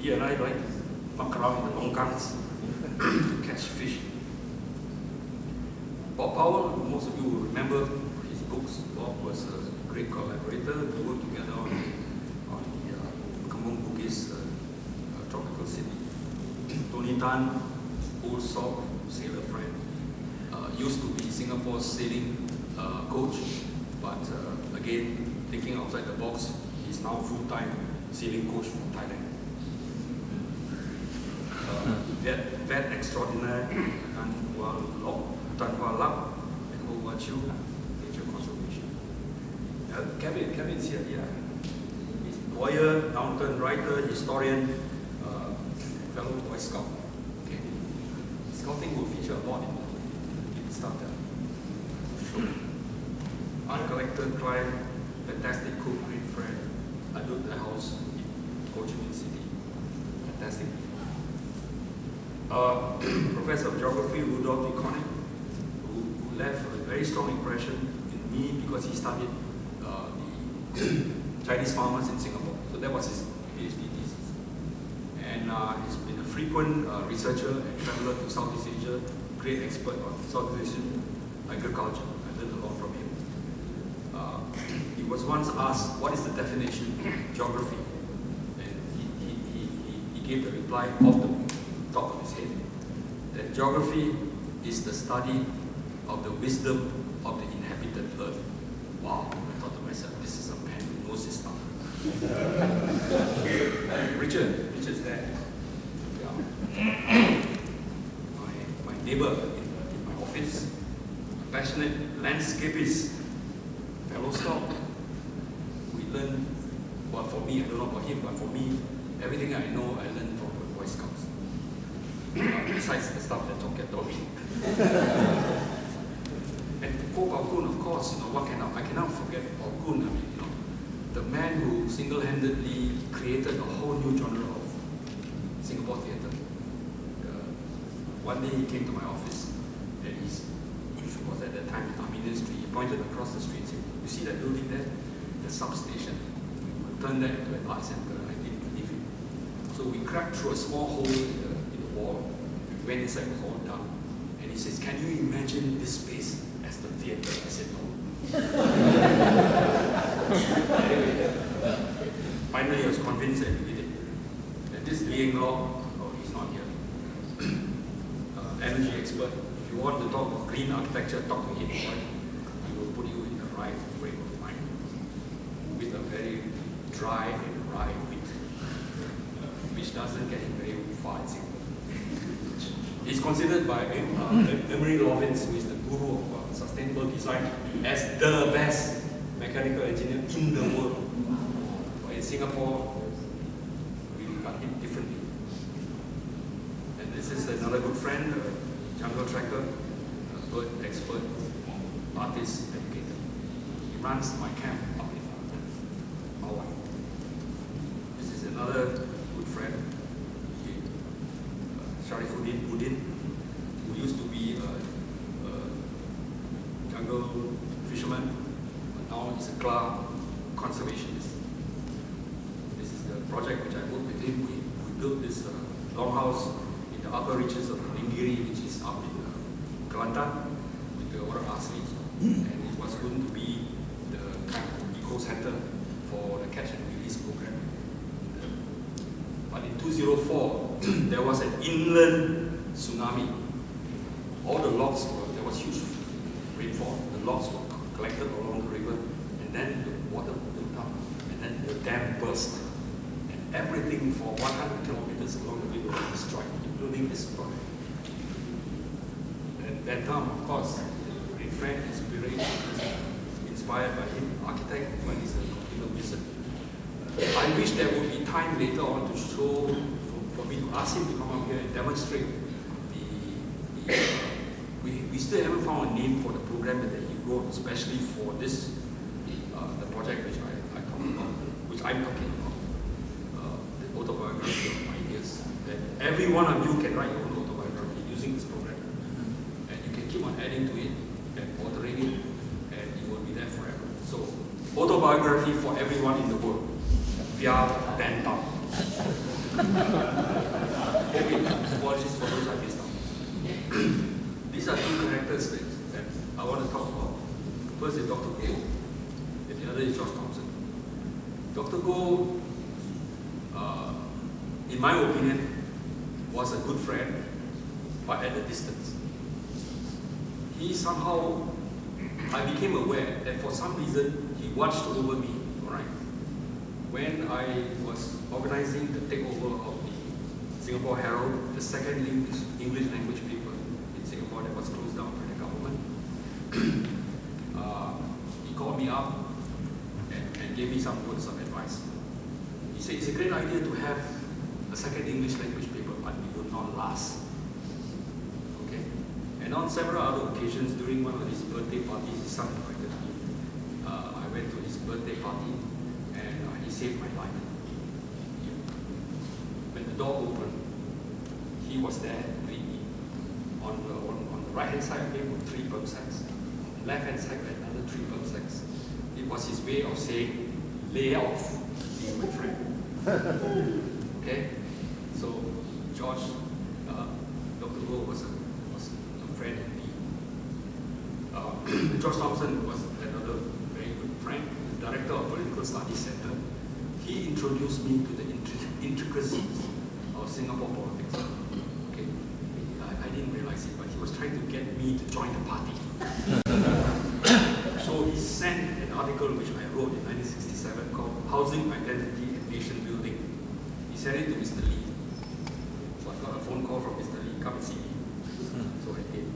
he and I like muck around in the longkans to catch fish. Bob Powell, most of you will remember his books. Bob was a great collaborator. We worked together on the Kampong Bugis tropical city. Tony Tan, old sock, sailor friend, used to be Singapore's sailing coach, but again, thinking outside the box, he's now full-time sailing coach from Thailand. Vet extraordinaire, Tan Hua Lap, and Ho Hua Chiu, nature conservation. Kevin's here, yeah. He's a lawyer, mountain writer, historian, fellow Boy Scout. Okay. Scouting will feature a lot in stuff there. Sure. Uncollected client, fantastic cook, great friend. I built the house in Ho Chi Minh City. Fantastic. Professor of Geography, Rudolf de Koning, who left a very strong impression in me because he studied the Chinese farmers in Singapore. So that was his PhD thesis. And he's been a frequent researcher and traveler to Southeast Asia, great expert on Southeast Asian agriculture. I learned a lot from him. He was once asked, what is the definition of geography? And he gave the reply off the top of his head, that geography is the study of the wisdom of the inhabited earth. Wow, I thought to myself, this is a man who knows his stuff. Richard's there. Yeah. My neighbor in my office, a passionate landscapist, fellow scout. We learn, well, for me, I don't know about him, but for me, everything I know, I learned from the Boy Scouts. Besides the stuff that Tok told me. And Ko Pao Kun, of course, I cannot forget Pao Kun. I mean, the man who single-handedly created a whole new genre of Singapore theatre. One day he came to my office, and which was at that time in Armenian Street. He pointed across the street and said, "You see that building there? The substation. We turned that into an art center." I didn't believe it. So we cracked through a small hole in the wall. We went inside, it was all dark. And he says, "Can you imagine this space as the theatre?" I said, "No." Finally, I was convinced that we did it. And this Liang Law, he's not here. Energy expert. If you want to talk about green architecture, talk to him. Right? He will put you in the right frame of mind with a very dry and wry wit, which doesn't get him very far in Singapore. He's considered by Emery Lovins, who is the guru of sustainable design, as the best mechanical engineer in the world. But in Singapore, we regard him differently. And this is another good friend, a jungle tracker, a bird expert, artist, educator. He runs my camp up in Hawaii. This is another good friend, Sharifuddin Budin, who used to be a jungle fisherman, but now he's a Kla conservationist. This is the project which I worked with him. We built this longhouse in the upper reaches of Ningiri, which is up in Kelantan, with the water asli, and it was going to be the kind of eco center for the catch and release program. But in 2004, there was an inland tsunami. All the logs there was huge rainfall. The logs were collected along the river, and then the water built up, and then the dam burst. And everything for 100 kilometers along the river was destroyed, including this project. And that time, of course, a great friend, inspired by him, architect, but he's a complete wizard. I wish there would be time later on to show, for me to ask him to come up here and demonstrate we still haven't found a name for the program that he wrote, especially for this, the project which I'm talking about, the autobiography of ideas. That every one of you can write your own autobiography using this program. And you can keep on adding to it and altering it, and it will be there forever. So, autobiography for everyone in the world. Via Bantao. Okay, apologies for those I missed out. These are two characters that I want to talk about. First is Dr. Goh, and the other is George Thompson. Dr. Goh, in my opinion, was a good friend, but at a distance. He somehow, I became aware that for some reason, he watched over me, alright? When I was organizing the takeover of the Singapore Herald, the second English language paper in Singapore that was closed down by the government, he called me up and gave me some words of advice. He said, it's a great idea to have a second English language paper, but it will not last. Okay? And on several other occasions, during one of his birthday parties, his son invited me. I went to his birthday party, and he saved my life. When the door opened, he was there to greet me. On the right-hand side of him were 3 perm sacks. On the left-hand side were another 3 perm sacks. It was his way of saying, lay off, be my friend. Okay? So, George, Dr. Goh was a friend indeed. George Thompson was another very good friend, the director of Political Studies Center. He introduced me to the intricacies of Singapore politics. Okay? I didn't realize it, but he was trying to get me to join the party. So he sent an article which I wrote in 1967 called Housing, Identity and Nation Building. He sent it to Mr. Lee. So I got a phone call from Mr. Lee, come and see me. So I did.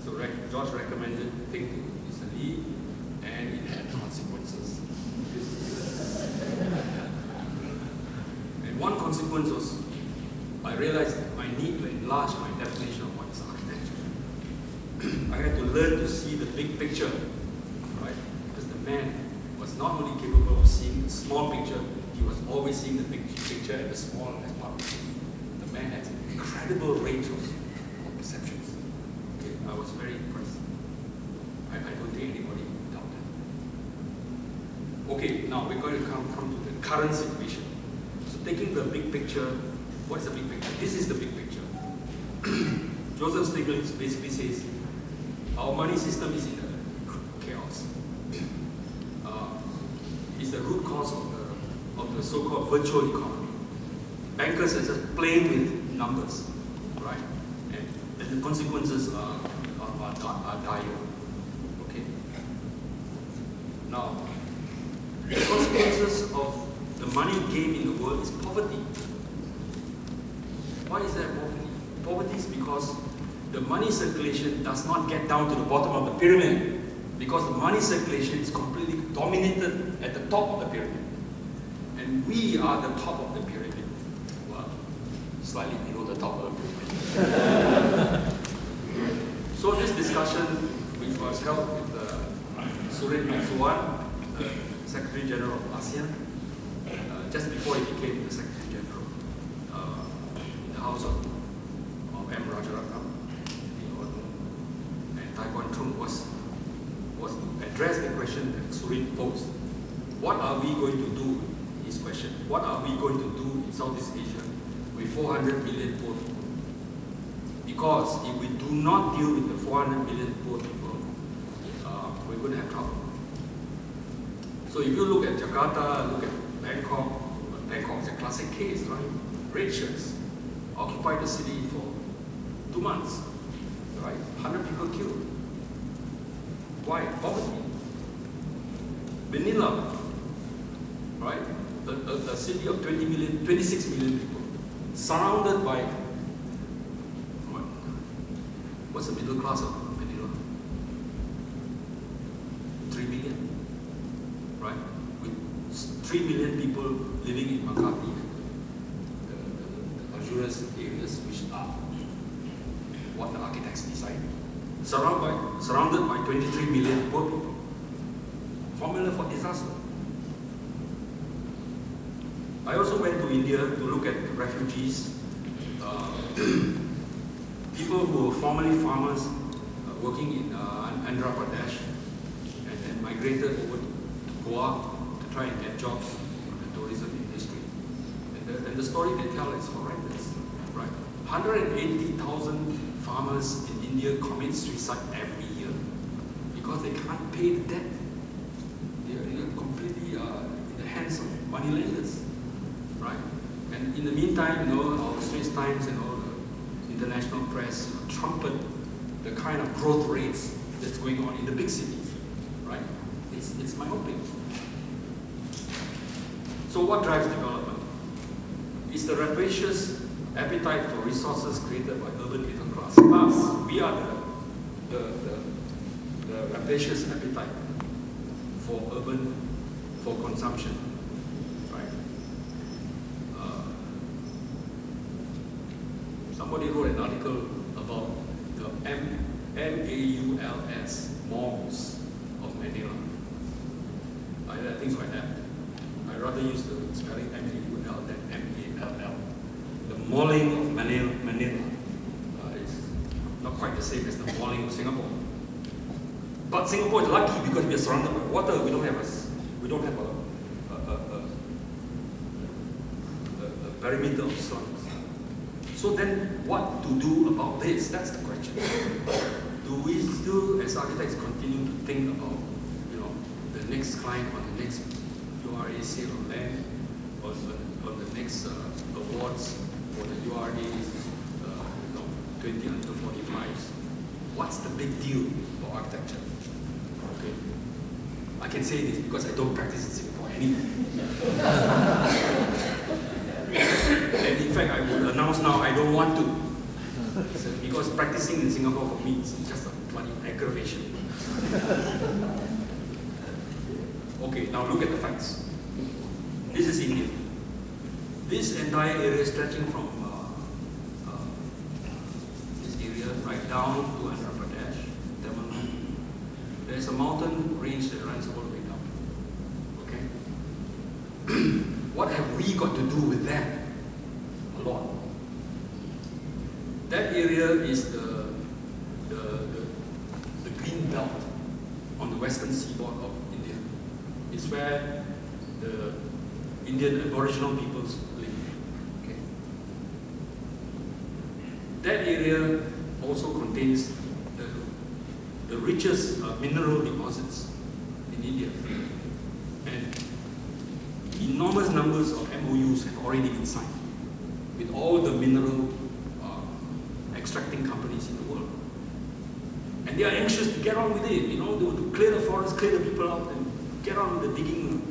So George recommended the thing to Mr. Lee, and it had consequences. And one consequence was, I realized I need to enlarge my definition of what is architecture. I had to learn to see the big picture, right? Because the man was not only capable of seeing the small picture, he was always seeing the big picture and the small as part of it. The man had an incredible range of perceptions. Okay, I was very impressed. I don't think anybody doubted. Okay, now we're going to come to the current situation. So taking the big picture, what is the big picture? This is the big picture. Joseph Stiglitz basically says, our money system is in a chaos. It's the root cause of the so-called virtual economy. Bankers are just playing with numbers, right? And the consequences are dire. Okay. Now, the consequences of the money game in the world is poverty. Why is there poverty? Poverty is because the money circulation does not get down to the bottom of the pyramid, because the money circulation is completely dominated at the top of the pyramid. And we are the top of the pyramid. Well, slightly below the top of the pyramid. So this discussion, which was held with Surin Matsuwan, the Secretary General of ASEAN, just before he became the Secretary General, in the house of M. Rajaratnam, and Tai Kwan Chung was to address the question that Surin posed. What are we going to do? His question. What are we going to do in Southeast Asia with 400 million poor people? Because if we do not deal with the 400 million poor people, we're going to have trouble. So if you look at Jakarta, look at Bangkok, Bangkok is a classic case, right? Red shirts occupied the city for 2 months, right? 100 people killed. Why? Poverty. Manila, right? A city of 26 million people, surrounded by, what's the middle class of Manila? 3 million, right? With 3 million people living in Makati, the luxurious areas which are what the architects design. Surrounded by 23 million poor people. Formula for disaster. I also went to India to look at the refugees, people who were formerly farmers working in Andhra Pradesh and then migrated over to Goa to try and get jobs in the tourism industry. And the And the story they tell is horrendous, right? 180,000 farmers in India commit suicide every year because they can't pay the debt. They are completely in the hands of moneylenders, right? And in the meantime, our Straits Times and all the international press trumpet the kind of growth rates that's going on in the big cities, right? It's myopic. So what drives development? It's the rapacious appetite for resources created by urban middle class. Us, we are the rapacious appetite for consumption, right? Somebody wrote an article about the MAULS, malls of Manila. Things like that. I rather use the spelling MAUL than MALL. The malling of Manila is not quite the same as the malling of Singapore. But Singapore is lucky because we are surrounded by water. We don't have a perimeter of slums. So then, what to do about this? That's the question. Do we still, as architects, continue to think about, the next client on the next URA sale of land, on the next awards for the URA 20 under 45s? What's the big deal for architecture? Okay, I can say this because I don't practice in Singapore anymore. And in fact, I would announce now I don't want to. Because practicing in Singapore for me is just a bloody aggravation. Okay, now look at the facts. This is India. This entire area stretching from this area right down to Andhra Pradesh, Tamil Nadu. There's a mountain range that runs all the way down. Okay? What have we got to do with that? A lot. That area is the green belt on the western seaboard of India. It's where the Indian Aboriginal peoples live. Okay. That area also contains the richest mineral deposits in India. And enormous numbers of MOUs have already been signed with all the mineral extracting companies in the world. And they are anxious to get on with it, to clear the forest, clear the people out, and get on with the digging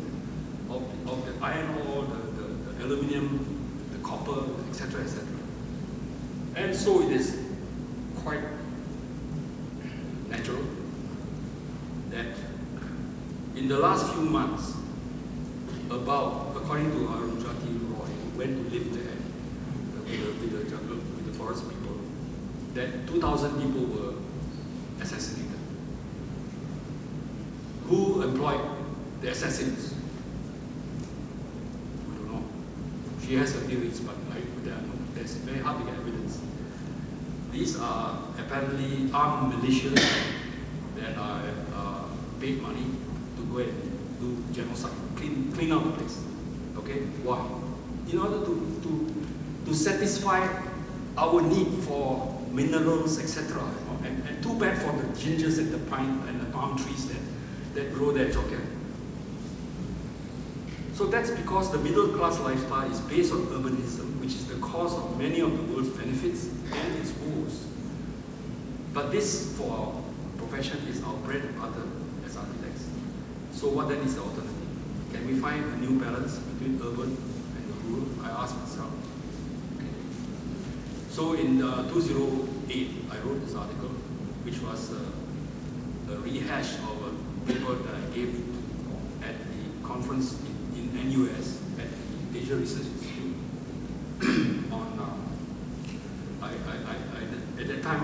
of the iron ore, the aluminium, the copper, etc., etc. And so it is quite natural that in the last few months, according to Arunjati Roy, who went to live there with the forest people, that 2,000 people were assassinated. Who employed the assassins? I don't know. She has her theories, but there's very hard to get evidence. These are apparently armed militias that are paid money to go and do genocide, clean out the place. Okay? Why? In order to satisfy our need for minerals, etc. And too bad for the gingers and the pine and the palm trees that grow there, okay? So that's because the middle class lifestyle is based on urbanism, which is the cause of many of the world's benefits and its woes. But this, for our profession, is our bread and butter as architects. So what then is the alternative? Can we find a new balance between urban and rural? I ask myself. Okay. So in 2008, I wrote this article, which was a rehash of a paper that I gave at the conference in NUS at the Asia Research Institute. At that time,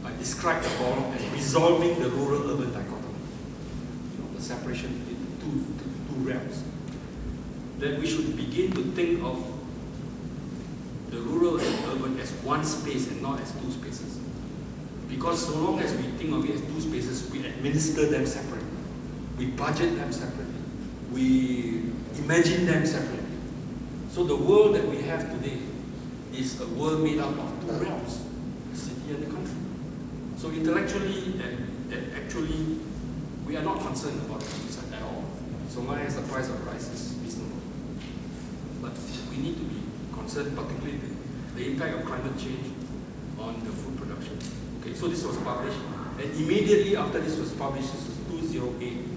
I described the problem as resolving the rural-urban dichotomy, the separation into two realms. That we should begin to think of the rural and urban as one space and not as two spaces. Because so long as we think of it as two spaces, we administer them separately. We budget them separately. We imagine them separately. So the world that we have today is a world made up of two realms, the city and the country. So intellectually and actually, we are not concerned about the countryside at all. So long as the price of rice is reasonable. But we need to be concerned, particularly the impact of climate change on the food production. Okay, so this was published, and immediately after this was published, this was 2008,